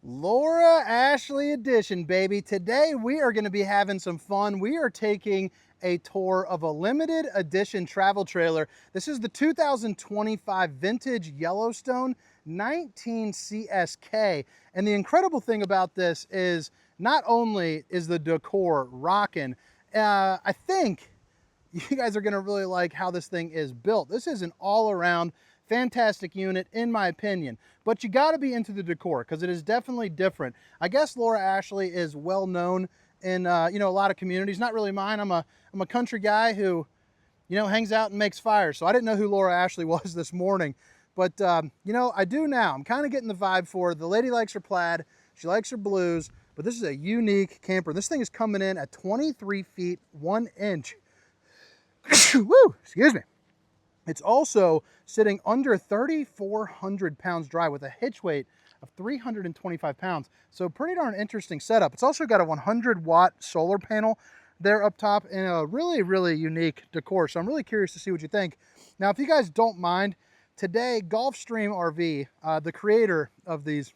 Laura Ashley edition, baby. Today we are going to be having some fun. We are taking a tour of a limited edition travel trailer. This is the 2025 vintage Yellowstone 19CSK. And the incredible thing about this is not only is the decor rocking, I think you guys are going to really like how this thing is built. This is an all-around fantastic unit in my opinion, but you got to be into the decor because it is definitely different. I guess Laura Ashley is well known in a lot of communities. Not really mine. I'm a country guy who hangs out and makes fires, so I didn't know who Laura Ashley was this morning, but I do now. I'm kind of getting the vibe for her. The lady likes her plaid, she likes her blues, but this is a unique camper. This thing is coming in at 23 feet 1 inch. Woo, excuse me. It's also sitting under 3,400 pounds dry with a hitch weight of 325 pounds. So pretty darn interesting setup. It's also got a 100-watt solar panel there up top and a really, really unique decor. So I'm really curious to see what you think. Now, if you guys don't mind, today Gulfstream RV, the creator of these,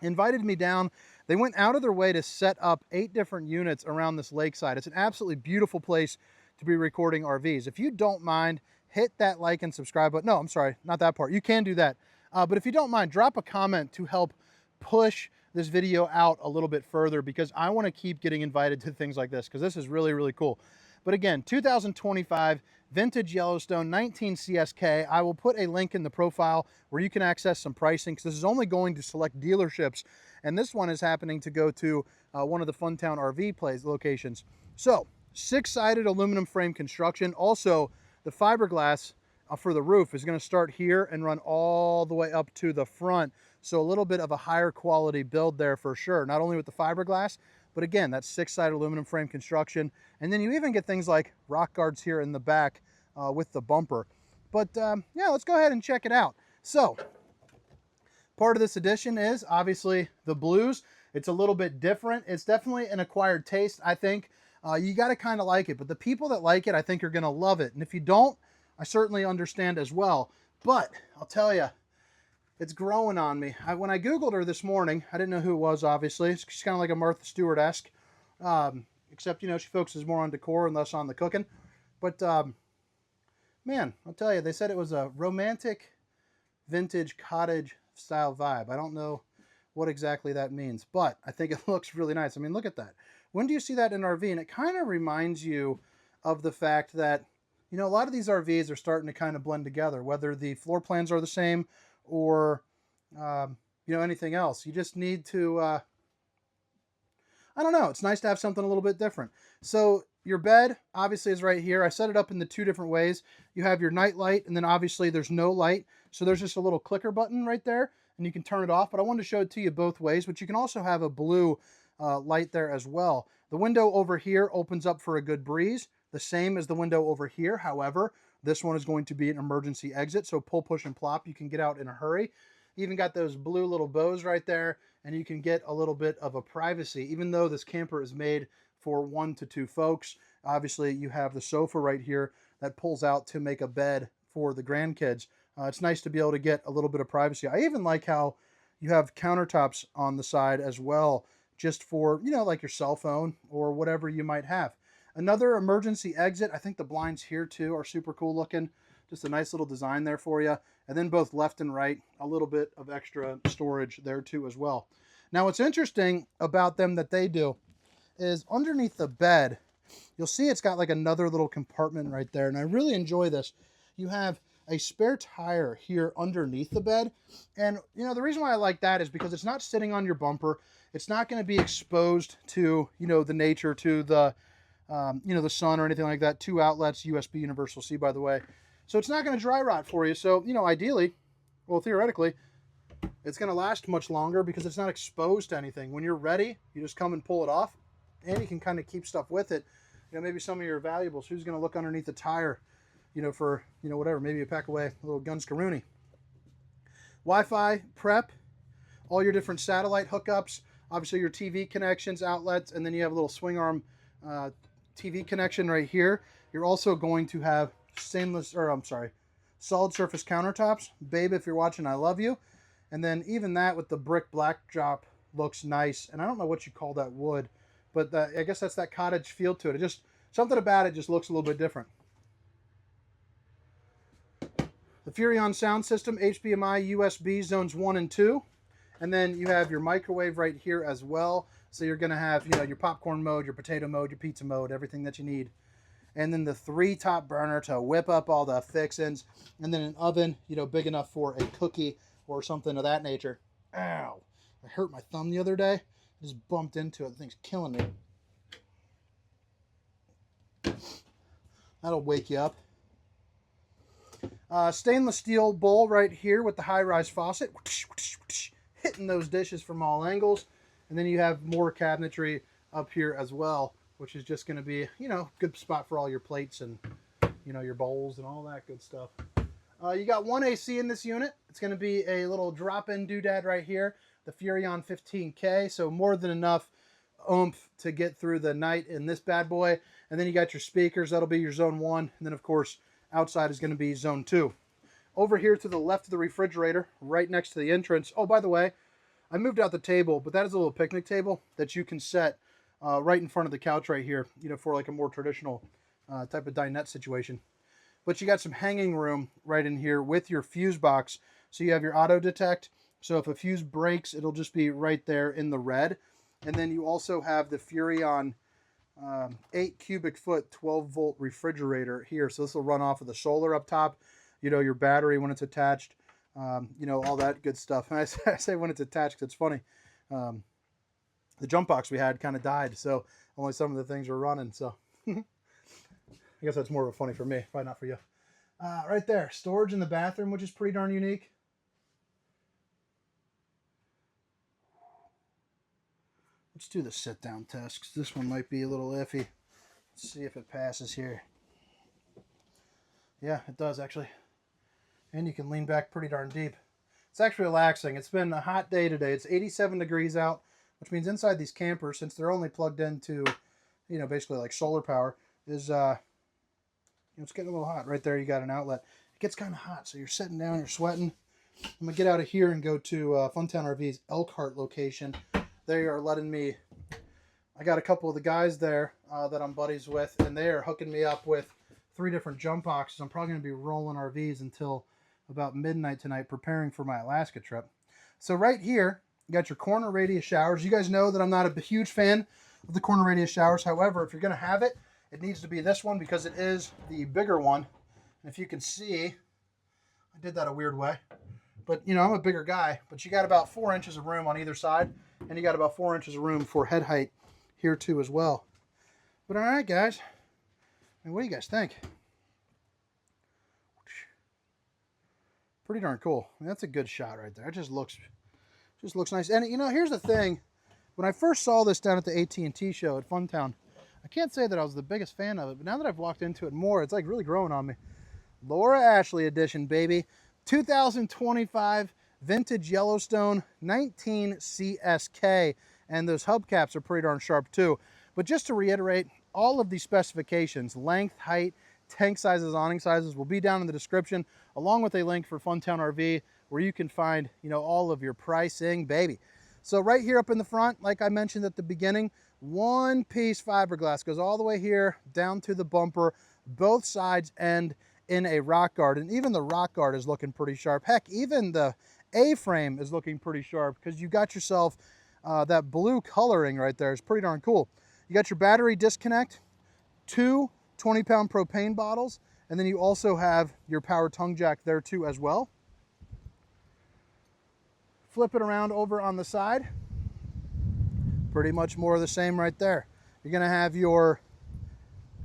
invited me down. They went out of their way to set up 8 different units around this lakeside. It's an absolutely beautiful place to be recording RVs. If you don't mind, hit that like and subscribe button. No, I'm sorry, not that part. You can do that. But if you don't mind, drop a comment to help push this video out a little bit further because I want to keep getting invited to things like this because this is really, really cool. But again, 2025 vintage Yellowstone 19CSK. I will put a link in the profile where you can access some pricing because this is only going to select dealerships. And this one is happening to go to one of the Funtown RV locations. So 6-sided aluminum frame construction. Also, the fiberglass for the roof is going to start here and run all the way up to the front. So a little bit of a higher quality build there for sure. Not only with the fiberglass, but again, that's 6-sided aluminum frame construction. And then you even get things like rock guards here in the back with the bumper. But yeah, let's go ahead and check it out. So part of this edition is obviously the blues. It's a little bit different. It's definitely an acquired taste, I think. You got to kind of like it, but the people that like it, I think, are going to love it. And if you don't, I certainly understand as well. But I'll tell you, it's growing on me. When I Googled her this morning, I didn't know who it was, obviously. She's kind of like a Martha Stewart-esque, except, she focuses more on decor and less on the cooking. But, man, I'll tell you, they said it was a romantic, vintage, cottage-style vibe. I don't know what exactly that means, but I think it looks really nice. I mean, look at that. When do you see that in an RV? And it kind of reminds you of the fact that, a lot of these RVs are starting to kind of blend together, whether the floor plans are the same or, anything else. You just need to, I don't know. It's nice to have something a little bit different. So your bed obviously is right here. I set it up in the 2 different ways. You have your night light, and then obviously there's no light. So there's just a little clicker button right there, and you can turn it off. But I wanted to show it to you both ways, but you can also have a blue light there as well. The window over here opens up for a good breeze, the same as the window over here. However, this one is going to be an emergency exit, so pull, push, and plop. You can get out in a hurry. You even got those blue little bows right there, and you can get a little bit of a privacy, even though this camper is made for 1 to 2 folks. Obviously, you have the sofa right here that pulls out to make a bed for the grandkids. It's nice to be able to get a little bit of privacy. I even like how you have countertops on the side as well, just for, like your cell phone or whatever you might have. Another emergency exit. I think the blinds here too are super cool looking. Just a nice little design there for you. And then both left and right, a little bit of extra storage there too as well. Now what's interesting about them that they do is underneath the bed, you'll see it's got like another little compartment right there. And I really enjoy this. You have a spare tire here underneath the bed. And, the reason why I like that is because it's not sitting on your bumper. It's not going to be exposed to, the nature, to the, the sun or anything like that. 2 outlets, USB Universal C, by the way. So it's not going to dry rot for you. So, ideally, well, theoretically, it's going to last much longer because it's not exposed to anything. When you're ready, you just come and pull it off, and you can kind of keep stuff with it. Maybe some of your valuables. Who's going to look underneath the tire, for, whatever. Maybe you pack away a little Gunscaroonie. Wi-Fi prep, all your different satellite hookups, obviously your TV connections, outlets, and then you have a little swing arm TV connection right here. You're also going to have solid surface countertops. Babe, if you're watching, I love you. And then even that with the brick backdrop looks nice. And I don't know what you call that wood, but I guess that's that cottage feel to it. It just, something about it just looks a little bit different. The Furrion sound system, HDMI, USB zones 1 and 2. And then you have your microwave right here as well. So you're going to have, you know, your popcorn mode, your potato mode, your pizza mode, everything that you need. And then the 3 top burner to whip up all the fixins. And then an oven, you know, big enough for a cookie or something of that nature. Ow. I hurt my thumb the other day. I just bumped into it. The thing's killing me. That'll wake you up. Stainless steel bowl right here with the high-rise faucet. Hitting those dishes from all angles. And then you have more cabinetry up here as well, which is just going to be, you know, good spot for all your plates and, you know, your bowls and all that good stuff. You got 1 AC in this unit. It's going to be a little drop-in doodad right here, the Furrion 15K, so more than enough oomph to get through the night in this bad boy. And then you got your speakers. That'll be your zone 1. And then, of course, outside is going to be zone 2. Over here to the left of the refrigerator, right next to the entrance. Oh, by the way, I moved out the table, but that is a little picnic table that you can set right in front of the couch right here, you know, for like a more traditional type of dinette situation. But you got some hanging room right in here with your fuse box. So you have your auto detect. So if a fuse breaks, it'll just be right there in the red. And then you also have the Furrion 8 cubic foot 12 volt refrigerator here. So this will run off of the solar up top, you know, your battery when it's attached, you know, all that good stuff. And I say when it's attached, 'cause it's funny. The jump box we had kind of died, so only some of the things were running. So I guess that's more of a funny for me, probably not for you. Right there, storage in the bathroom, which is pretty darn unique. Let's do the sit down test, 'cause this one might be a little iffy. Let's see if it passes here. Yeah, it does actually. And you can lean back pretty darn deep. It's actually relaxing. It's been a hot day today. It's 87 degrees out, which means inside these campers, since they're only plugged into, you know, basically like solar power, is, you know, it's getting a little hot. Right there, you got an outlet. It gets kind of hot, so you're sitting down, you're sweating. I'm going to get out of here and go to Funtown RV's Elkhart location. They are letting me, I got a couple of the guys there that I'm buddies with, and they are hooking me up with 3 different jump boxes. I'm probably going to be rolling RVs until about midnight tonight, preparing for my Alaska trip. So right here, you got your corner radius showers. You guys know that I'm not a huge fan of the corner radius showers. However, if you're going to have it, it needs to be this one because it is the bigger one. And if you can see, I did that a weird way. But, you know, I'm a bigger guy. But you got about 4 inches of room on either side. And you got about 4 inches of room for head height here too as well. But all right, guys. I mean, what do you guys think? Pretty darn cool. I mean, that's a good shot right there. It just looks nice. And, you know, here's the thing. When I first saw this down at the AT&T show at Funtown, I can't say that I was the biggest fan of it, but now that I've walked into it more, it's like really growing on me. Laura Ashley edition, baby. 2025 vintage Yellowstone 19CSK. And those hubcaps are pretty darn sharp too. But just to reiterate, all of these specifications, length, height, tank sizes, awning sizes, will be down in the description, along with a link for Funtown RV where you can find, you know, all of your pricing, baby. So right here up in the front, like I mentioned at the beginning, 1-piece fiberglass goes all the way here down to the bumper. Both sides end in a rock guard, and even the rock guard is looking pretty sharp. Heck, even the A-frame is looking pretty sharp because you got yourself that blue coloring right there. It's pretty darn cool. You got your battery disconnect, 2 20-pound propane bottles, and then you also have your power tongue jack there too as well. Flip it around over on the side. Pretty much more of the same right there. You're going to have your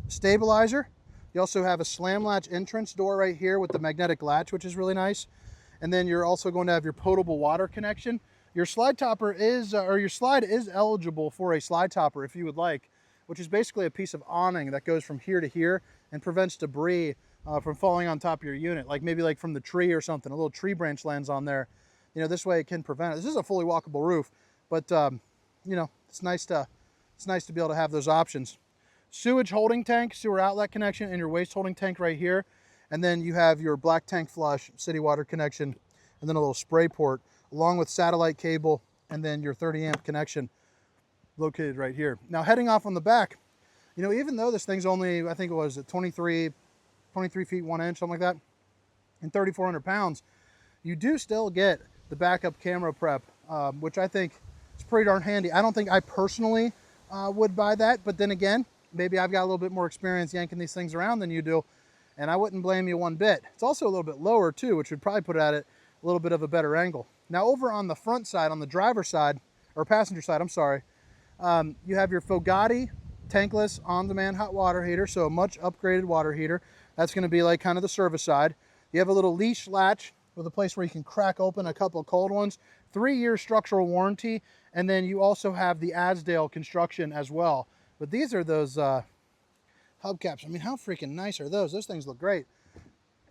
stabilizer. You also have a slam latch entrance door right here with the magnetic latch, which is really nice. And then you're also going to have your potable water connection. Your slide topper is, or your slide is eligible for a slide topper if you would like, which is basically a piece of awning that goes from here to here and prevents debris from falling on top of your unit, like maybe like from the tree or something. A little tree branch lands on there. You know, this way it can prevent it. This is a fully walkable roof, but you know, it's nice to be able to have those options. Sewage holding tank, sewer outlet connection, and your waste holding tank right here. And then you have your black tank flush, city water connection, and then a little spray port, along with satellite cable and then your 30 amp connection located right here. Now heading off on the back, you know, even though this thing's only, I think it was 23 feet 1 inch, something like that, and 3,400 pounds, you do still get the backup camera prep, which I think is pretty darn handy. I don't think I personally would buy that, but then again, maybe I've got a little bit more experience yanking these things around than you do, and I wouldn't blame you one bit. It's also a little bit lower too, which would probably put it at a little bit of a better angle. Now over on the front side, on the driver's side, or passenger side, I'm sorry, you have your Fogati tankless on-demand hot water heater, so a much upgraded water heater. That's going to be like kind of the service side. You have a little leash latch with a place where you can crack open a couple of cold ones. 3-year structural warranty, and then you also have the Asdale construction as well. But these are those hubcaps. I mean, how freaking nice are those? Those things look great.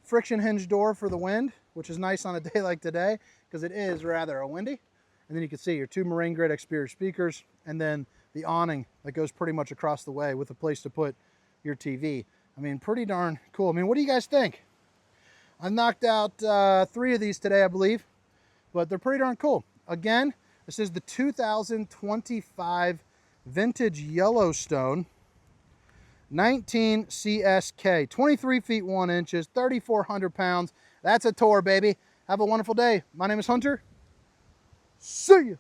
Friction hinge door for the wind, which is nice on a day like today because it is rather windy. And then you can see your 2 marine grade exterior speakers, and then the awning that goes pretty much across the way with a place to put your TV. I mean, pretty darn cool. I mean, what do you guys think? I knocked out 3 of these today, I believe, but they're pretty darn cool. Again, this is the 2025 vintage Yellowstone 19CSK, 23 feet 1 inches, 3,400 pounds. That's a tour, baby. Have a wonderful day. My name is Hunter. See ya.